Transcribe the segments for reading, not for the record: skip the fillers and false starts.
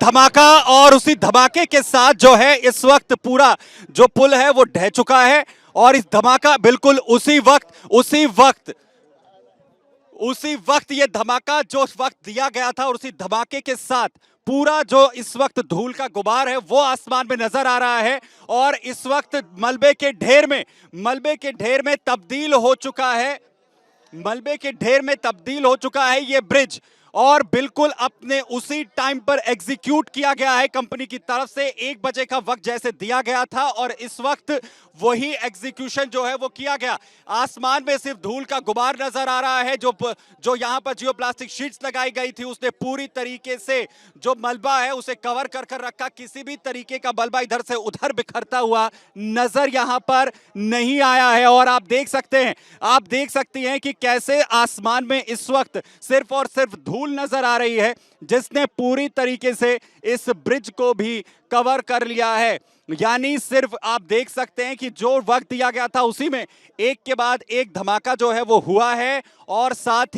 धमाका और उसी धमाके के साथ जो है इस वक्त पूरा जो पुल है वो ढह चुका है। और इस धमाका बिल्कुल उसी वक्त ये धमाका जो वक्त दिया गया था और उसी धमाके के साथ पूरा जो इस वक्त धूल का गुबार है वो आसमान में नजर आ रहा है। और इस वक्त मलबे के ढेर में तब्दील हो चुका है ये ब्रिज। और बिल्कुल अपने उसी टाइम पर एग्जीक्यूट किया गया है कंपनी की तरफ से। 1 बजे का वक्त जैसे दिया गया था और इस वक्त वही एग्जीक्यूशन जो है वो किया गया। आसमान में सिर्फ धूल का गुबार नजर आ रहा है। जो यहां पर जियो प्लास्टिक शीट्स लगाई गई थी उसने पूरी तरीके से जो मलबा है उसे कवर कर रखा। किसी भी तरीके का मलबा इधर से उधर बिखरता हुआ नजर यहां पर नहीं आया है। और आप देख सकते हैं कि कैसे आसमान में इस वक्त सिर्फ और सिर्फ धूल नजर आ रही है जिसने पूरी तरीके से इस ब्रिज को भी कवर कर लिया है। यानी सिर्फ आप देख सकते हैं कि जो वक्त दिया गया था उसी में एक के बाद एक धमाका जो है वो हुआ है। और साथ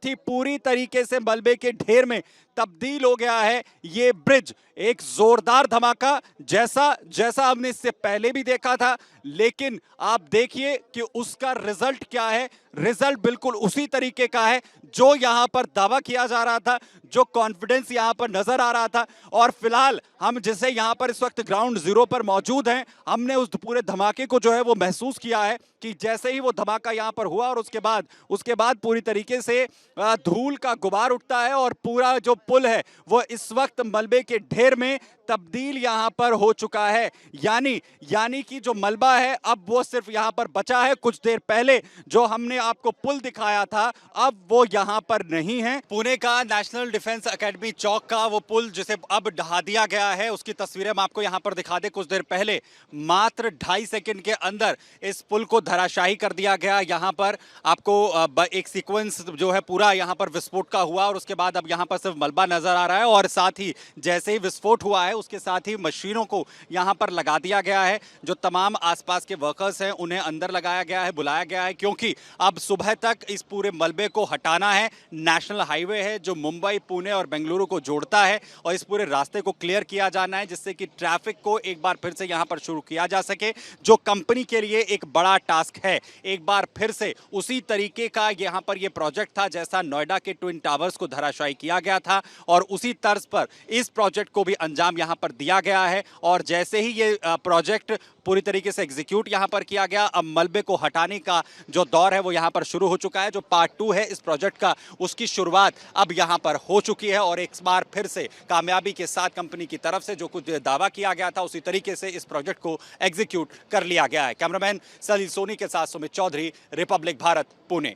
ही पूरी तरीके से मलबे के ढेर में तब्दील हो गया है ये ब्रिज। एक जोरदार धमाका जैसा हमने इससे पहले भी देखा था। लेकिन आप देखिए कि उसका रिजल्ट क्या है। रिजल्ट बिल्कुल उसी तरीके का है जो यहां पर दावा किया जा रहा था, जो कॉन्फिडेंस यहां पर नजर आ रहा था। और फिलहाल हम जैसे यहां पर इस वक्त ग्राउंड जीरो पर मौजूद हैं, हमने उस पूरे धमाके को जो है वो महसूस किया है कि जैसे ही वो धमाका यहां पर हुआ और उसके बाद पूरी तरीके से धूल का गुबार उठता है और पूरा जो पुल है वो इस वक्त मलबे के ढेर में तब्दील यहां पर हो चुका है। यानी कि जो मलबा है अब वो सिर्फ यहां पर बचा है। कुछ देर पहले जो हमने आपको पुल दिखाया था अब वो यहां पर नहीं है। पुणे का नेशनल डिफेंस एकेडमी चौक का वो पुल जिसे अब ढहा दिया गया है उसकी तस्वीरें हम आपको यहां पर दिखा दें। कुछ देर पहले मात्र 2.5 सेकंड के अंदर इस पुल को धराशायी कर दिया गया। यहां पर आपको एक सीक्वेंस जो है पूरा यहां पर विस्फोट का हुआ और उसके बाद अब यहां पर सिर्फ मलबा नजर आ रहा है। और साथ ही जैसे ही विस्फोट हुआ है उसके साथ ही मशीनों को यहां पर लगा दिया गया है। जो तमाम आसपास के वर्कर्स हैं उन्हें अंदर लगाया गया है, बुलाया गया है, क्योंकि अब सुबह तक इस पूरे मलबे को हटाना है। नेशनल हाईवे है जो मुंबई, पुणे और बेंगलुरु को जोड़ता है और इस पूरे रास्ते को क्लियर किया जाना है जिससे कि ट्रैफिक को एक बार फिर से यहां पर शुरू किया जा सके, जो कंपनी के लिए एक बड़ा टास्क है। एक बार फिर से उसी तरीके का यहां पर यह प्रोजेक्ट था जैसा नोएडा के ट्विन टावर्स को धराशायी किया गया था और उसी तर्ज पर इस प्रोजेक्ट को भी अंजाम यहां पर दिया गया है। और जैसे ही ये प्रोजेक्ट पूरी तरीके से एग्जीक्यूट यहां पर किया गया, अब मलबे को हटाने का जो दौर है वो यहां पर शुरू हो चुका है। जो पार्ट 2 है इस प्रोजेक्ट का उसकी शुरुआत अब यहां पर हो चुकी है और एक बार फिर से कामयाबी के साथ कंपनी की तरफ से जो कुछ दावा किया गया था उसी तरीके से इस प्रोजेक्ट को एग्जीक्यूट कर लिया गया है। कैमरामैन सलील सोनी के साथ सुमित चौधरी, रिपब्लिक भारत, पुणे।